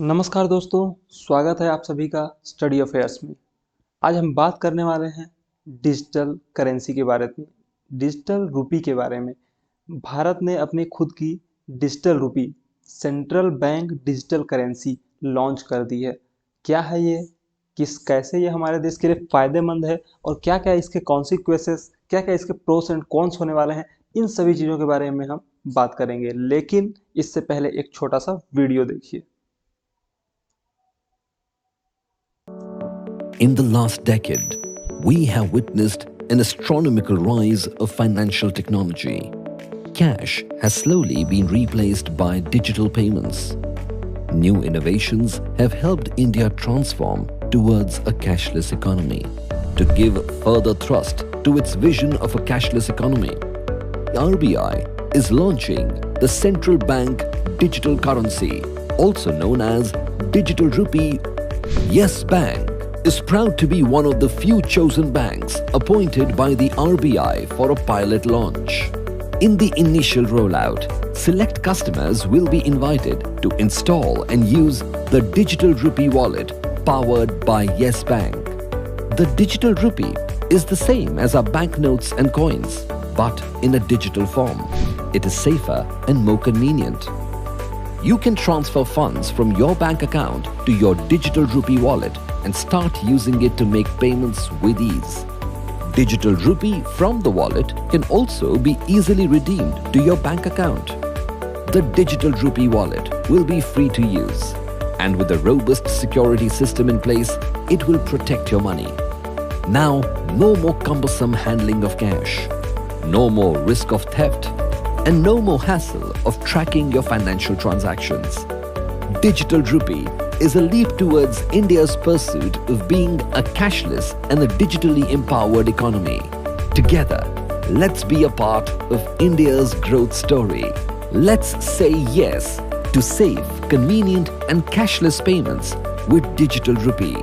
नमस्कार दोस्तों, स्वागत है आप सभी का स्टडी अफेयर्स में। आज हम बात करने वाले हैं डिजिटल करेंसी के बारे में, डिजिटल रुपी के बारे में। भारत ने अपनी खुद की digital rupee, central bank digital currency launch कर दी है। क्या है ये, कैसे ये हमारे देश के लिए फायदेमंद है और क्या क्या इसके कॉन्सिक्वेंसेस, क्या क्या इसके प्रोस एंड कॉन्स होने वाले हैं, इन सभी चीज़ों के बारे में हम बात करेंगे। लेकिन इससे पहले एक छोटा सा वीडियो देखिए। In the last decade, we have witnessed an astronomical rise of financial technology. Cash has slowly been replaced by digital payments. New innovations have helped India transform towards a cashless economy. To give further thrust to its vision of a cashless economy, RBI is launching the Central Bank Digital Currency, also known as Digital Rupee. Yes Bank is proud to be one of the few chosen banks appointed by the RBI for a pilot launch. In the initial rollout, select customers will be invited to install and use the Digital Rupee wallet powered by Yes Bank. The Digital Rupee is the same as our banknotes and coins, but in a digital form. It is safer and more convenient. You can transfer funds from your bank account to your Digital Rupee wallet and start using it to make payments with ease. Digital Rupee from the wallet can also be easily redeemed to your bank account. The Digital Rupee wallet will be free to use, and with a robust security system in place, it will protect your money. Now, no more cumbersome handling of cash, no more risk of theft, and no more hassle of tracking your financial transactions. Digital Rupee is a leap towards India's pursuit of being a cashless and a digitally empowered economy. Together, let's be a part of India's growth story. Let's say yes to safe, convenient and cashless payments with Digital Rupee.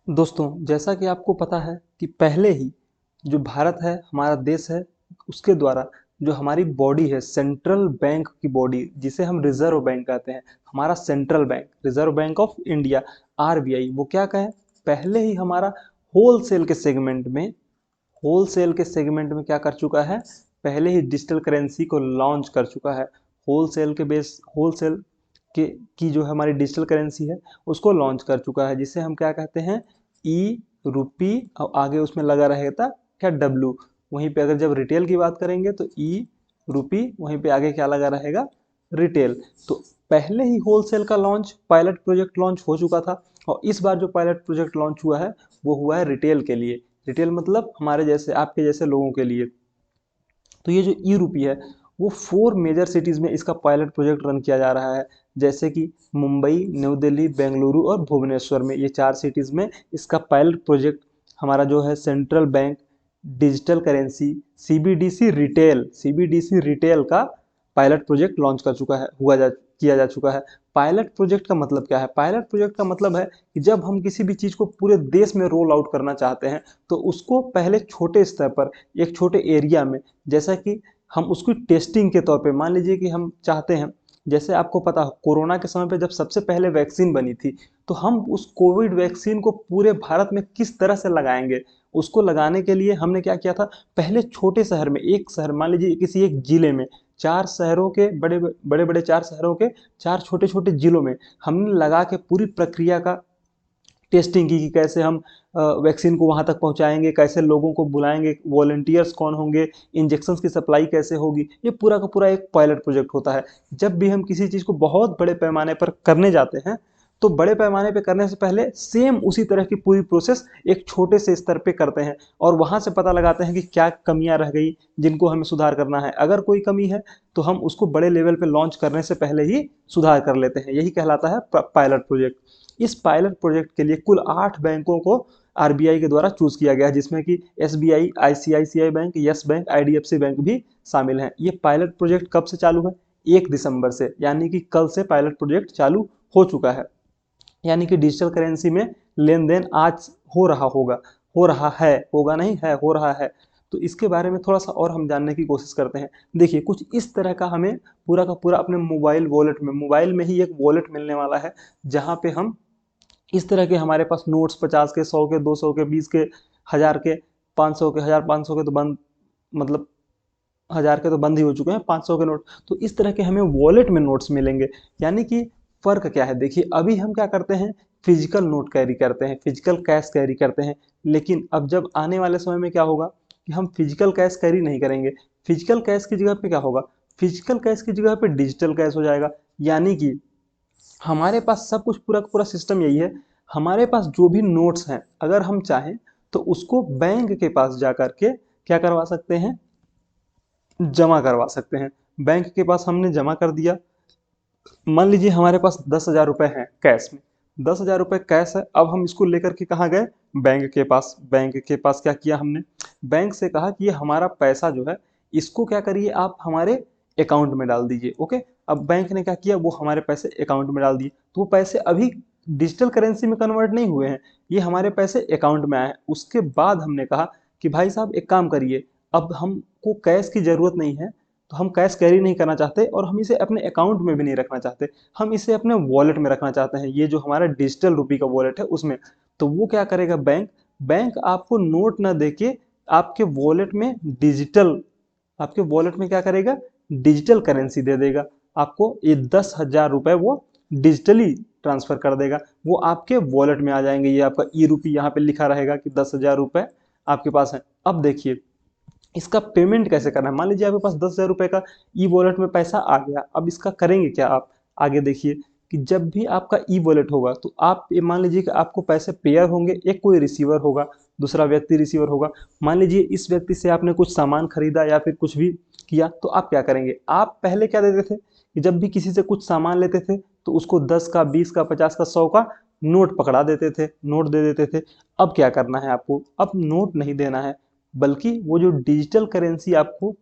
दोस्तों, जैसा कि आपको पता है कि पहले ही जो भारत है, हमारा देश है, उसके द्वारा जो हमारी बॉडी है, सेंट्रल बैंक की बॉडी, जिसे हम रिजर्व बैंक कहते हैं, हमारा central bank, reserve bank of India, RBI, वो क्या कहें, पहले ही हमारा होलसेल के सेगमेंट में, क्या कर चुका है, पहले ही डिजिटल करेंसी को लॉन्च कर चुका है। होलसेल की जो हमारी डिजिटल करेंसी है उसको लॉन्च कर चुका है, जिसे हम क्या कहते हैं, ई रुपी, और आगे उसमें लगा रहेगा क्या, डब्लू। वहीं पे अगर जब रिटेल की बात करेंगे तो ई रुपी, वहीं पे आगे क्या लगा रहेगा, रिटेल। तो पहले ही होलसेल का लॉन्च, पायलट प्रोजेक्ट लॉन्च हो चुका था, और इस बार जो पायलट प्रोजेक्ट लॉन्च हुआ है वो हुआ है रिटेल के लिए। रिटेल मतलब हमारे जैसे, आपके जैसे लोगों के लिए। तो ये जो ई रुपी है वो 4 मेजर सिटीज़ में इसका पायलट प्रोजेक्ट रन किया जा रहा है, जैसे कि मुंबई, न्यू दिल्ली, बेंगलुरु और भुवनेश्वर में। ये 4 सिटीज़ में इसका पायलट प्रोजेक्ट हमारा जो है central bank digital currency CBDC retail का पायलट प्रोजेक्ट लॉन्च कर चुका है, किया जा चुका है। पायलट प्रोजेक्ट का मतलब क्या है? पायलट प्रोजेक्ट का मतलब है कि जब हम किसी भी चीज़ को पूरे देश में रोल आउट करना चाहते हैं तो उसको पहले छोटे स्तर पर, एक छोटे एरिया में, जैसा कि हम उसकी टेस्टिंग के तौर पे, मान लीजिए कि हम चाहते हैं, जैसे आपको पता हो कोरोना के समय पे जब सबसे पहले वैक्सीन बनी थी, तो हम उस कोविड वैक्सीन को पूरे भारत में किस तरह से लगाएंगे, उसको लगाने के लिए हमने क्या किया था, पहले छोटे शहर में, एक शहर मान लीजिए किसी एक जिले में, 4 शहरों के बड़े 4 शहरों के 4 छोटे छोटे जिलों में हमने लगा के पूरी प्रक्रिया का टेस्टिंग की कि कैसे हम वैक्सीन को वहाँ तक पहुँचाएंगे, कैसे लोगों को बुलाएंगे, वॉलंटियर्स कौन होंगे, इंजेक्शंस की सप्लाई कैसे होगी। ये पूरा का पूरा एक पायलट प्रोजेक्ट होता है। जब भी हम किसी चीज़ को बहुत बड़े पैमाने पर करने जाते हैं तो बड़े पैमाने पे करने से पहले सेम उसी तरह की पूरी प्रोसेस एक छोटे से स्तर पे करते हैं, और वहाँ से पता लगाते हैं कि क्या कमियाँ रह गई जिनको हमें सुधार करना है। अगर कोई कमी है तो हम उसको बड़े लेवल पे लॉन्च करने से पहले ही सुधार कर लेते हैं। यही कहलाता है पायलट प्रोजेक्ट। इस पायलट प्रोजेक्ट के लिए कुल 8 बैंकों को आरबीआई के द्वारा चूज किया गया है, जिसमें कि SBI, ICICI bank, yes bank, IDFC bank भी शामिल हैं। ये पायलट प्रोजेक्ट कब से चालू है? 1 दिसंबर से, यानी कि कल से पायलट प्रोजेक्ट चालू हो चुका है। यानी कि डिजिटल करेंसी में लेन देन आज हो रहा होगा, हो रहा है, होगा नहीं है, हो रहा है। तो इसके बारे में थोड़ा सा और हम जानने की कोशिश करते हैं। देखिए कुछ इस तरह का हमें पूरा का पूरा अपने मोबाइल में ही एक वॉलेट मिलने वाला है, जहाँ पे हम इस तरह के हमारे पास नोट्स 50 के, 100 के, 200 के, 20 के, 1000 के, 500 के, 1500 के तो बंद, मतलब 1000 के तो बंद ही हो चुके हैं, 500 के नोट। तो इस तरह के हमें वॉलेट में नोट्स मिलेंगे। यानी कि फर्क क्या है, देखिए अभी हम क्या करते हैं, फिजिकल नोट कैरी करते हैं, फिजिकल कैश कैरी करते हैं। लेकिन अब जब आने वाले समय में क्या होगा कि हम फिजिकल कैश कैरी नहीं करेंगे। फिजिकल कैश की जगह पे क्या होगा, फिजिकल कैश की जगह पे डिजिटल कैश हो जाएगा। यानी कि हमारे पास सब कुछ पूरा का पूरा सिस्टम यही है, हमारे पास जो भी नोट्स हैं अगर हम चाहें तो उसको बैंक के पास जा करके क्या करवा सकते हैं, जमा करवा सकते हैं। बैंक के पास हमने जमा कर दिया, मान लीजिए हमारे पास 10,000 रुपए हैं कैश में, 10,000 रुपए कैश है। अब हम इसको लेकर के कहाँ गए, बैंक के पास। बैंक के पास क्या किया हमने, बैंक से कहा कि ये हमारा पैसा जो है इसको क्या करिए, आप हमारे अकाउंट में डाल दीजिए। ओके, अब बैंक ने क्या किया, वो हमारे पैसे अकाउंट में डाल दिए। तो वो पैसे अभी डिजिटल करेंसी में कन्वर्ट नहीं हुए हैं, ये हमारे पैसे अकाउंट में आए हैं। उसके बाद हमने कहा कि भाई साहब एक काम करिए, अब हमको कैश की जरूरत नहीं है, तो हम कैश कैरी नहीं करना चाहते और हम इसे अपने अकाउंट में भी नहीं रखना चाहते, हम इसे अपने वॉलेट में रखना चाहते हैं, ये जो हमारा डिजिटल रुपी का वॉलेट है उसमें। तो वो क्या करेगा बैंक, बैंक आपको नोट ना देके आपके वॉलेट में डिजिटल, आपके वॉलेट में क्या करेगा, डिजिटल करेंसी दे देगा आपको। ये 10,000 रुपए वो डिजिटली ट्रांसफर कर देगा, वो आपके वॉलेट में आ जाएंगे। ये आपका ई रुपी यहाँ पे लिखा रहेगा कि 10,000 रुपए आपके पास है। अब देखिए इसका पेमेंट कैसे करना है। मान लीजिए आपके पास 10,000 रुपए का ई वॉलेट में पैसा आ गया, अब इसका करेंगे क्या आप, आगे देखिए कि जब भी आपका ई वॉलेट होगा तो आप ये मान लीजिए कि आपको पैसे पेयर होंगे, एक कोई रिसीवर होगा, दूसरा व्यक्ति रिसीवर होगा। मान लीजिए इस व्यक्ति से आपने कुछ सामान खरीदा या फिर कुछ भी किया, तो आप क्या करेंगे, आप पहले क्या देते थे कि जब भी किसी से कुछ सामान लेते थे तो उसको 10 का, 20 का, 50 का, 100 का नोट पकड़ा देते थे, नोट दे देते थे। अब क्या करना है आपको, अब नोट नहीं देना है, बल्कि वो जो डिजिटल करेंसी आपको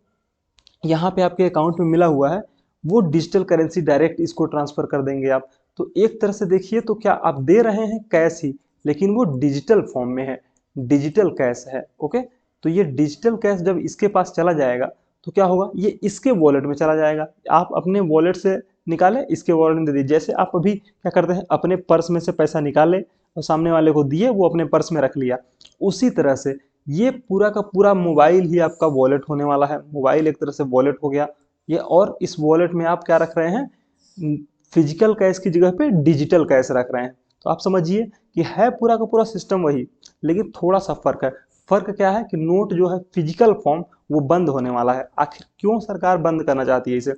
यहाँ पे आपके अकाउंट में मिला हुआ है, वो डिजिटल करेंसी डायरेक्ट इसको ट्रांसफर कर देंगे आप। तो एक तरह से देखिए तो क्या आप दे रहे हैं कैश ही, लेकिन वो डिजिटल फॉर्म में है, डिजिटल कैश है। ओके, तो ये डिजिटल कैश जब इसके पास चला जाएगा तो क्या होगा, ये इसके वॉलेट में चला जाएगा। आप अपने वॉलेट से निकाले, इसके वॉलेट में दे दीजिए। जैसे आप अभी क्या करते हैं, अपने पर्स में से पैसा निकाले और सामने वाले को दिए, वो अपने पर्स में रख लिया। उसी तरह से ये पूरा का पूरा मोबाइल ही आपका वॉलेट होने वाला है। मोबाइल एक तरह से वॉलेट हो गया ये, और इस वॉलेट में आप क्या रख रहे हैं, फिजिकल कैश की जगह पे डिजिटल कैश रख रहे हैं। तो आप समझिए कि है पूरा का पूरा सिस्टम वही, लेकिन थोड़ा सा फर्क है। फर्क क्या है कि नोट जो है फिजिकल फॉर्म वो बंद होने वाला है। आखिर क्यों सरकार बंद करना चाहती है इसे,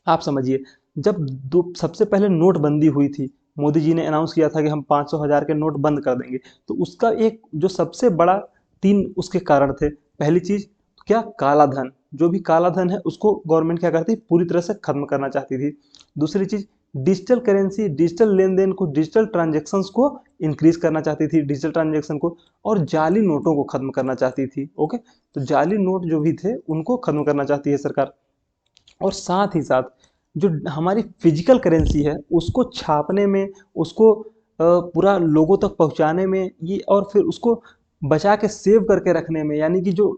आप समझिए। जब सबसे पहले नोटबंदी हुई थी, मोदी जी ने अनाउंस किया था कि हम 500 1000 के नोट बंद कर देंगे, तो उसका एक जो सबसे बड़ा 3 उसके कारण थे। पहली चीज क्या, काला धन, जो भी काला धन है उसको गवर्नमेंट क्या करती, पूरी तरह से खत्म करना चाहती थी। दूसरी चीज डिजिटल करेंसी, डिजिटल लेन देन को, डिजिटल ट्रांजेक्शन्स को इंक्रीज करना चाहती थी, डिजिटल ट्रांजेक्शन को, और जाली नोटों को खत्म करना चाहती थी। ओके, तो जाली नोट जो भी थे उनको खत्म करना चाहती है सरकार। और साथ ही साथ जो हमारी फिजिकल करेंसी है उसको छापने में, उसको पूरा लोगों तक पहुंचाने में, ये और फिर उसको बचा के सेव करके रखने में, यानी कि जो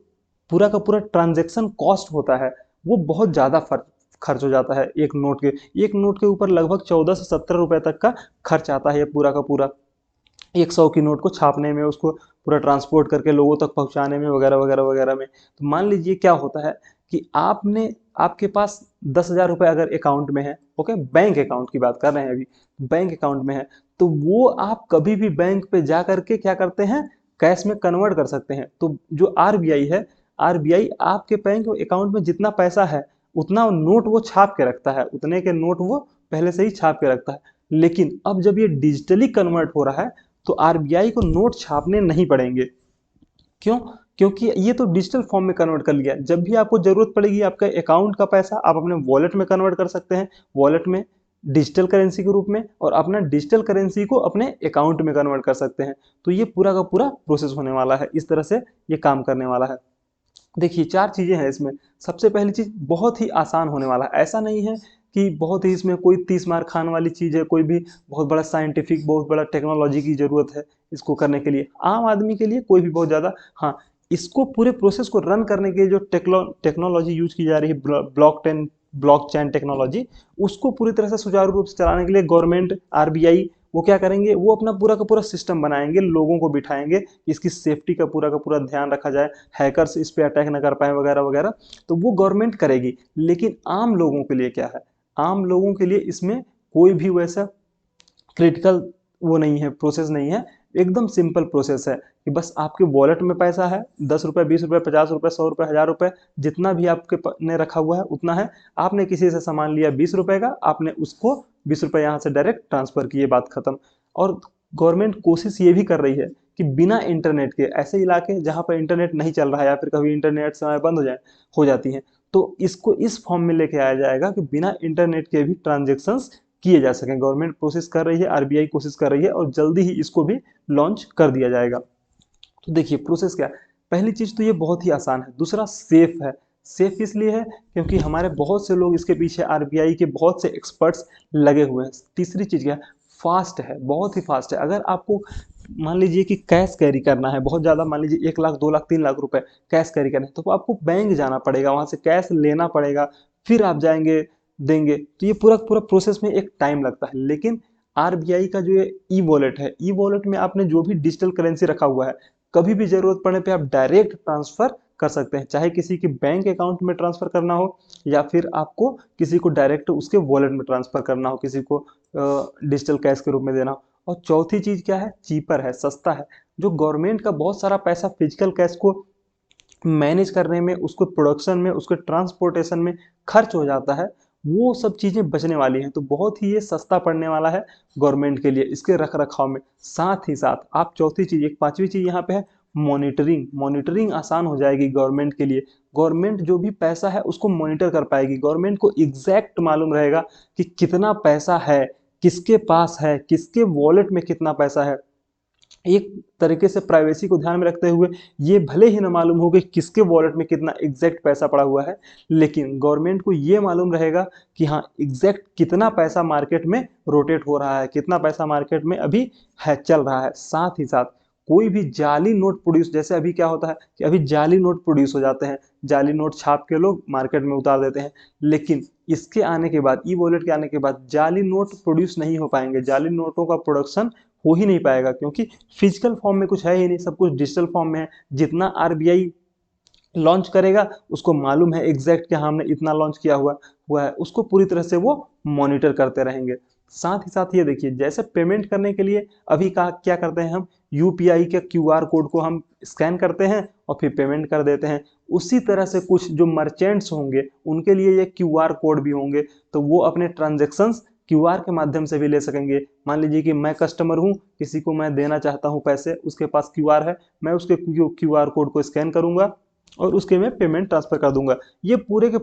पूरा का पूरा ट्रांजैक्शन कॉस्ट होता है वो बहुत ज़्यादा खर्च हो जाता है। एक नोट के ऊपर लगभग 14 से 17 रुपए तक का खर्च आता है ये पूरा का पूरा, 100 की नोट को छापने में, उसको पूरा ट्रांसपोर्ट करके लोगों तक पहुंचाने में, वगैरह वगैरह वगैरह में। तो मान लीजिए क्या होता है कि आपके पास 10,000 रुपए अगर अकाउंट में है, ओके, बैंक अकाउंट की बात कर रहे हैं अभी, बैंक अकाउंट में है, तो वो आप कभी भी बैंक पे जा करके क्या करते हैं, कैश में कन्वर्ट कर सकते हैं। तो जो आरबीआई है, आरबीआई आपके बैंक अकाउंट में जितना पैसा है उतना नोट वो छाप के रखता है, उतने के नोट वो पहले से ही छाप के रखता है। लेकिन अब जब ये डिजिटली कन्वर्ट हो रहा है तो आरबीआई को नोट छापने नहीं पड़ेंगे। क्यों, क्योंकि ये तो डिजिटल फॉर्म में कन्वर्ट कर लिया। जब भी आपको जरूरत पड़ेगी आपका अकाउंट का पैसा आप अपने वॉलेट में कन्वर्ट कर सकते हैं, वॉलेट में डिजिटल करेंसी के रूप में, और अपना डिजिटल करेंसी को अपने अकाउंट में कन्वर्ट कर सकते हैं। तो ये पूरा का पूरा प्रोसेस होने वाला है, इस तरह से ये काम करने वाला है। देखिए 4 चीजें हैं इसमें। सबसे पहली चीज बहुत ही आसान होने वाला है, ऐसा नहीं है कि बहुत ही इसमें कोई 30 मार खाने वाली चीज है, कोई भी बहुत बड़ा साइंटिफिक, बहुत बड़ा टेक्नोलॉजी की जरूरत है इसको करने के लिए। आम आदमी के लिए कोई भी बहुत ज्यादा, हाँ इसको पूरे प्रोसेस को रन करने के लिए जो टेक्नोलॉजी यूज की जा रही है, ब्लॉकचेन टेक्नोलॉजी, उसको पूरी तरह से सुचारू रूप से चलाने के लिए गवर्नमेंट, आरबीआई, वो क्या करेंगे, वो अपना पूरा का पूरा सिस्टम बनाएंगे, लोगों को बिठाएंगे, इसकी सेफ्टी का पूरा ध्यान रखा जाए, हैकर्स इस पे अटैक ना कर पाए वगैरह वगैरह। तो वो गवर्नमेंट करेगी। लेकिन आम लोगों के लिए क्या है, आम लोगों के लिए इसमें कोई भी वैसा क्रिटिकल वो नहीं है, प्रोसेस नहीं है। एकदम सिंपल प्रोसेस है कि बस आपके वॉलेट में पैसा है, 10 रुपये, 20 रुपये, 50 रुपये, 100 रुपये, 1000 रुपये, जितना भी आपके ने रखा हुआ है उतना है। आपने किसी से सामान लिया 20 रुपये का, आपने उसको 20 रुपये यहाँ से डायरेक्ट ट्रांसफर किए, बात खत्म। और गवर्नमेंट कोशिश ये भी कर रही है कि बिना इंटरनेट के ऐसे इलाके जहाँ पर इंटरनेट नहीं चल रहा है या फिर कभी इंटरनेट समय बंद हो जाती है, तो इसको इस फॉर्म में लेके आया जाएगा कि बिना इंटरनेट के भी ट्रांजेक्शन्स किए जा सकें। गवर्नमेंट कोशिश कर रही है, आरबीआई कोशिश कर रही है, और जल्दी ही इसको भी लॉन्च कर दिया जाएगा। तो देखिए प्रोसेस क्या है। पहली चीज तो ये बहुत ही आसान है। दूसरा, सेफ है। सेफ इसलिए है क्योंकि हमारे बहुत से लोग इसके पीछे, आरबीआई के बहुत से एक्सपर्ट्स लगे हुए हैं। तीसरी चीज क्या है, फास्ट है, बहुत ही फास्ट है। अगर आपको मान लीजिए कि कैश कैरी करना है बहुत ज्यादा, मान लीजिए 1 लाख, 2 लाख, 3 लाख रुपए कैश कैरी करना है, तो आपको बैंक जाना पड़ेगा, वहां से कैश लेना पड़ेगा, फिर आप जाएंगे देंगे। तो ये पूरा पूरा प्रोसेस में एक टाइम लगता है। लेकिन आरबीआई का जो ये ई वॉलेट है, ई वॉलेट में आपने जो भी डिजिटल करेंसी रखा हुआ है, कभी भी जरूरत पड़ने पे आप डायरेक्ट ट्रांसफर कर सकते हैं, चाहे किसी के बैंक अकाउंट में ट्रांसफर करना हो या फिर आपको किसी को डायरेक्ट उसके वॉलेट में ट्रांसफर करना हो, किसी को डिजिटल कैश के रूप में देना हो। और चौथी चीज क्या है, चीपर है, सस्ता है। जो गवर्नमेंट का बहुत सारा पैसा फिजिकल कैश को मैनेज करने में, उसको प्रोडक्शन में, उसके ट्रांसपोर्टेशन में खर्च हो जाता है, वो सब चीजें बचने वाली हैं। तो बहुत ही ये सस्ता पड़ने वाला है गवर्नमेंट के लिए इसके रख रखाव में। साथ ही साथ आप चौथी चीज, एक पांचवी चीज यहाँ पे है मॉनिटरिंग। मॉनिटरिंग आसान हो जाएगी गवर्नमेंट के लिए। गवर्नमेंट जो भी पैसा है उसको मॉनिटर कर पाएगी। गवर्नमेंट को एग्जैक्ट मालूम रहेगा कि कितना पैसा है, किसके पास है, किसके वॉलेट में कितना पैसा है। एक तरीके से प्राइवेसी को ध्यान में रखते हुए ये भले ही ना मालूम हो कि किसके वॉलेट में कितना एग्जैक्ट पैसा पड़ा हुआ है, लेकिन गवर्नमेंट को ये मालूम रहेगा कि हाँ एग्जैक्ट कितना पैसा मार्केट में रोटेट हो रहा है, कितना पैसा मार्केट में अभी है चल रहा है। साथ ही साथ कोई भी जाली नोट प्रोड्यूस, जैसे अभी क्या होता है कि अभी जाली नोट प्रोड्यूस हो जाते हैं, जाली नोट छाप के लोग मार्केट में उतार देते हैं। लेकिन इसके आने के बाद, ई वॉलेट के आने के बाद जाली नोट प्रोड्यूस नहीं हो पाएंगे, जाली नोटों का प्रोडक्शन हो ही नहीं पाएगा, क्योंकि फिजिकल फॉर्म में कुछ है ही नहीं, सब कुछ डिजिटल फॉर्म में है। जितना आरबीआई लॉन्च करेगा उसको मालूम है एग्जैक्ट कि हमने इतना लॉन्च किया हुआ है, उसको पूरी तरह से वो मॉनिटर करते रहेंगे। साथ ही साथ ये देखिए, जैसे पेमेंट करने के लिए अभी क्या करते हैं हम, यूपीआई के क्यूआर कोड को हम स्कैन करते हैं और फिर पेमेंट कर देते हैं। उसी तरह से कुछ जो मर्चेंट्स होंगे उनके लिए ये क्यूआर कोड भी होंगे, तो वो अपने ट्रांजेक्शन्स क्यूआर के माध्यम से भी ले सकेंगे। मान लीजिए कि मैं कस्टमर हूं, किसी को मैं देना चाहता हूं पैसे, उसके पास क्यूआर है, मैं उसके क्यूआर कोड को स्कैन करूंगा और उसके में पेमेंट ट्रांसफर कर दूंगा। ये पूरे के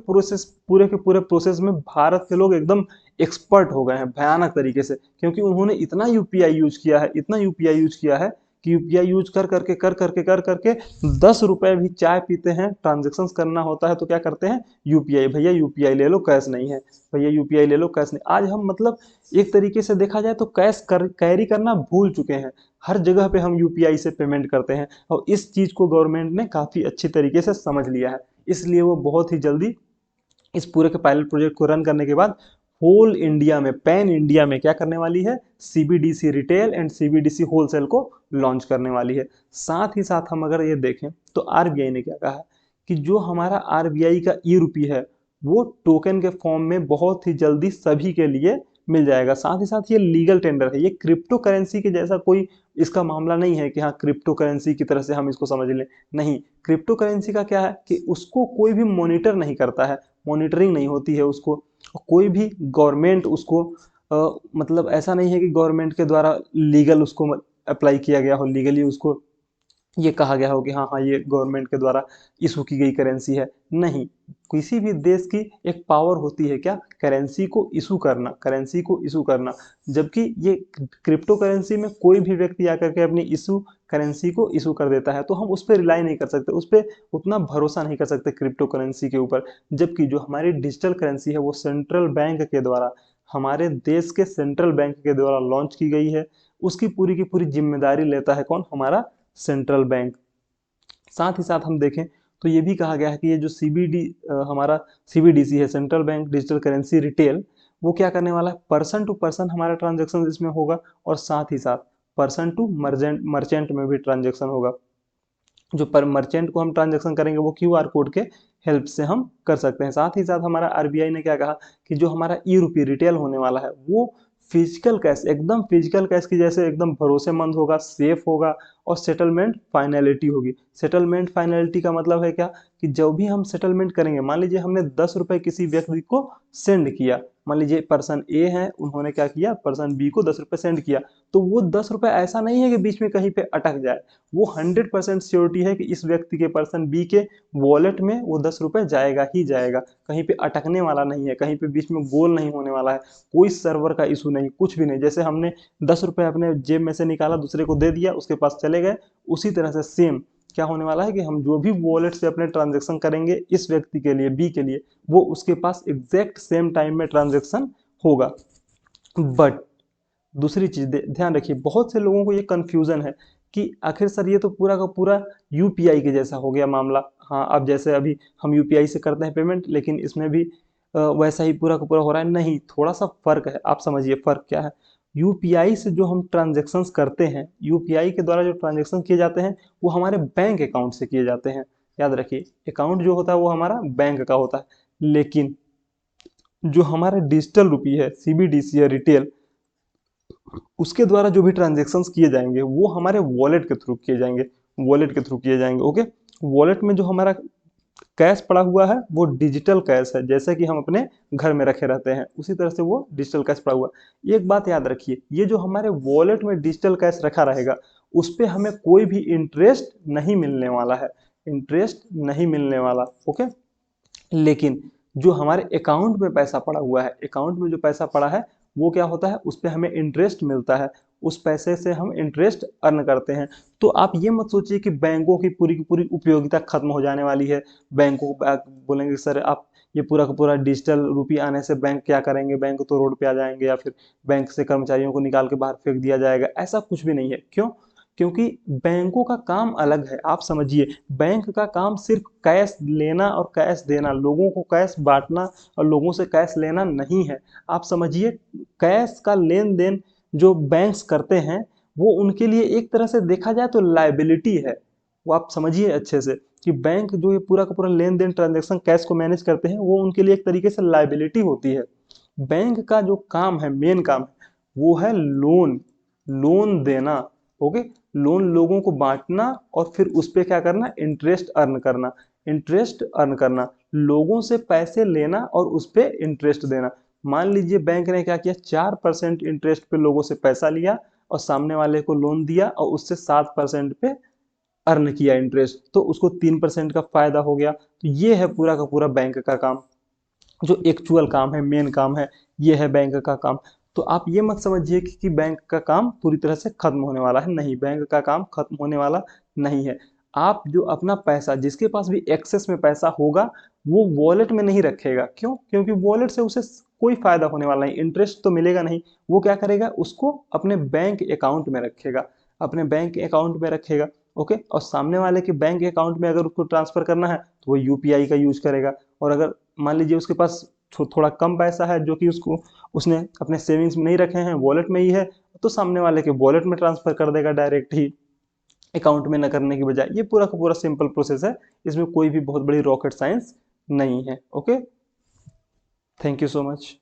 पूरे प्रोसेस में भारत के लोग एकदम एक्सपर्ट हो गए हैं भयानक तरीके से, क्योंकि उन्होंने इतना यूपीआई यूज किया है, इतना यूपीआई यूज किया है कि यूपीआई यूज कर करके 10 रुपए भी चाय पीते हैं, ट्रांजेक्शन करना होता है तो क्या करते हैं, यूपीआई, भैया यूपीआई ले लो कैश नहीं है, भैया यूपीआई ले लो कैश नहीं। आज हम मतलब एक तरीके से देखा जाए तो कैरी करना भूल चुके हैं। हर जगह पे हम यूपीआई से पेमेंट करते हैं और इस चीज को गवर्नमेंट ने काफी अच्छी तरीके से समझ लिया है। इसलिए वो बहुत ही जल्दी इस पूरे के पायलट प्रोजेक्ट को रन करने के बाद होल इंडिया में, पैन इंडिया में क्या करने वाली है, CBDC retail and CBDC wholesale को लॉन्च करने वाली है। साथ ही साथ हम अगर ये देखें तो आरबीआई ने क्या कहा है कि जो हमारा आरबीआई का ई रूपी है वो टोकन के फॉर्म में बहुत ही जल्दी सभी के लिए मिल जाएगा। साथ ही साथ ये लीगल टेंडर है, ये क्रिप्टो करेंसी के जैसा कोई इसका मामला नहीं है कि हाँ क्रिप्टो करेंसी की तरह से हम इसको समझ लें। नहीं, क्रिप्टो करेंसी का क्या है कि उसको कोई भी मॉनिटर नहीं करता है, मॉनिटरिंग नहीं होती है उसको, कोई भी गवर्नमेंट उसको मतलब ऐसा नहीं है कि गवर्नमेंट के द्वारा लीगल उसको अप्लाई किया गया हो, लीगली उसको ये कहा गया हो कि हाँ हाँ ये गवर्नमेंट के द्वारा इशू की गई करेंसी है। नहीं, किसी भी देश की एक पावर होती है क्या, करेंसी को इशू करना, करेंसी को इशू करना। जबकि ये क्रिप्टो करेंसी में कोई भी व्यक्ति आकर के अपनी करेंसी को इशू कर देता है, तो हम उस पर रिलाई नहीं कर सकते, उस पर उतना भरोसा नहीं कर सकते क्रिप्टो करेंसी के ऊपर। जबकि जो हमारी डिजिटल करेंसी है वो सेंट्रल बैंक के द्वारा, हमारे देश के सेंट्रल बैंक के द्वारा लॉन्च की गई है। उसकी पूरी की पूरी जिम्मेदारी लेता है कौन, हमारा सेंट्रल बैंक। साथ ही साथ हम देखें तो ये भी कहा गया है कि ये जो हमारा सीबीडीसी है, central bank digital currency retail, वो क्या करने वाला है, पर्सन टू पर्सन हमारा ट्रांजेक्शन इसमें होगा, और साथ ही साथ पर्सन टू मर्चेंट में भी ट्रांजेक्शन होगा। जो पर मर्चेंट को हम ट्रांजेक्शन करेंगे वो क्यूआर कोड के हेल्प से हम कर सकते हैं। साथ ही साथ हमारा आरबीआई ने क्या कहा कि जो हमारा ई रूपी रिटेल होने वाला है वो फिजिकल कैश, एकदम फिजिकल कैश की जैसे एकदम भरोसेमंद होगा, सेफ होगा, और सेटलमेंट फाइनलिटी होगी। सेटलमेंट फाइनलिटी का मतलब है क्या कि जब भी हम सेटलमेंट करेंगे, मान लीजिए हमने 10 रुपए किसी व्यक्ति को सेंड किया, मान लीजिए पर्सन ए है, उन्होंने क्या किया, पर्सन बी को 10 रुपए सेंड किया, तो वो 10 रुपए ऐसा नहीं है कि बीच में कहीं पे अटक जाए, वो 100% श्योरिटी है कि इस व्यक्ति के, पर्सन बी के वॉलेट में वो 10 रुपए जाएगा ही जाएगा, कहीं पे अटकने वाला नहीं है, कहीं पे बीच में गोल नहीं होने वाला है, कोई सर्वर का इशू नहीं, कुछ भी नहीं। जैसे हमने 10 रुपए अपने जेब में से निकाला, दूसरे को दे दिया, उसके पास चले गए, उसी तरह से सेम क्या होने वाला है कि हम जो भी वॉलेट से अपने ट्रांजेक्शन करेंगे इस व्यक्ति के लिए, बी के लिए, वो उसके पास एग्जैक्ट सेम टाइम में ट्रांजेक्शन होगा। बट दूसरी चीज ध्यान रखिए, बहुत से लोगों को ये कंफ्यूजन है कि आखिर सर ये तो पूरा का पूरा यूपीआई के जैसा हो गया मामला। हाँ, अब जैसे अभी हम यूपीआई से करते हैं पेमेंट, लेकिन इसमें भी वैसा ही पूरा का पूरा हो रहा है। नहीं, थोड़ा सा फर्क है, आप समझिए फर्क क्या है। यूपीआई से जो हम ट्रांजेक्शन्स करते हैं, यूपीआई के द्वारा जो ट्रांजेक्शन किए जाते हैं वो हमारे बैंक अकाउंट से किए जाते हैं। याद रखिए, अकाउंट जो होता है वो हमारा बैंक का होता है, लेकिन जो हमारा डिजिटल रुपी है, सीबीडीसी है, रिटेल, उसके द्वारा जो भी ट्रांजेक्शन्स किए जाएंगे वो हमारे वॉलेट के थ्रू किए जाएंगे, वॉलेट के थ्रू किए जाएंगे। ओके, वॉलेट में जो हमारा कैश पड़ा हुआ है वो डिजिटल कैश है, जैसे कि हम अपने घर में रखे रहते हैं उसी तरह से वो डिजिटल कैश पड़ा हुआ है। एक बात याद रखिए, ये जो हमारे वॉलेट में डिजिटल कैश रखा रहेगा उस पर हमें कोई भी इंटरेस्ट नहीं मिलने वाला है, इंटरेस्ट नहीं मिलने वाला। ओके, लेकिन जो हमारे अकाउंट में पैसा पड़ा हुआ है, अकाउंट में जो पैसा पड़ा है वो क्या होता है, उस पर हमें इंटरेस्ट मिलता है, उस पैसे से हम इंटरेस्ट अर्न करते हैं। तो आप ये मत सोचिए कि बैंकों की पूरी उपयोगिता खत्म हो जाने वाली है। बैंकों को बोलेंगे सर आप ये पूरा का पूरा डिजिटल रुपये आने से बैंक क्या करेंगे, बैंक तो रोड पे आ जाएंगे, या फिर बैंक से कर्मचारियों को निकाल के बाहर फेंक दिया जाएगा। ऐसा कुछ भी नहीं है। क्यों? क्योंकि बैंकों का काम अलग है। आप समझिए, बैंक का काम सिर्फ कैश लेना और कैश देना, लोगों को कैश बांटना और लोगों से कैश लेना नहीं है। आप समझिए, कैश का लेन देन जो बैंक्स करते हैं वो उनके लिए एक तरह से देखा जाए तो लायबिलिटी है। वो आप समझिए अच्छे से कि बैंक जो ये पूरा का पूरा लेन देन ट्रांजेक्शन कैश को मैनेज करते हैं वो उनके लिए एक तरीके से लायबिलिटी होती है। बैंक का जो काम है, मेन काम है, वो है लोन, लोन देना। ओके, लोन लोगों को बांटना और फिर उस पर क्या करना, इंटरेस्ट अर्न करना, इंटरेस्ट अर्न करना, लोगों से पैसे लेना और उस पर इंटरेस्ट देना। मान लीजिए बैंक ने क्या किया, 4% इंटरेस्ट पे लोगों से पैसा लिया और सामने वाले को लोन दिया और उससे 7% पे अर्न किया इंटरेस्ट, तो उसको 3% का फायदा हो गया। तो ये है पूरा का पूरा बैंक का काम, जो एक्चुअल काम है, मेन काम है, ये है बैंक का काम। तो आप ये मत समझिए कि बैंक का काम पूरी तरह से खत्म होने वाला है, नहीं, बैंक का काम खत्म होने वाला नहीं है। आप जो अपना पैसा, जिसके पास भी एक्सेस में पैसा होगा वो वॉलेट में नहीं रखेगा। क्यों? क्योंकि वॉलेट से उसे कोई फायदा होने वाला नहीं, इंटरेस्ट तो मिलेगा नहीं। वो क्या करेगा, उसको अपने बैंक अकाउंट में रखेगा, अपने बैंक अकाउंट में रखेगा। ओके, और सामने वाले के बैंक अकाउंट में अगर उसको ट्रांसफर करना है तो वो यूपीआई का यूज करेगा। और अगर मान लीजिए उसके पास थोड़ा कम पैसा है जो कि उसने अपने सेविंग्स में नहीं रखे हैं, वॉलेट में ही है, तो सामने वाले के वॉलेट में ट्रांसफर कर देगा डायरेक्ट ही, अकाउंट में न करने की बजाय। ये पूरा का पूरा सिंपल प्रोसेस है, इसमें कोई भी बहुत बड़ी रॉकेट साइंस नहीं है। Okay, thank you so much.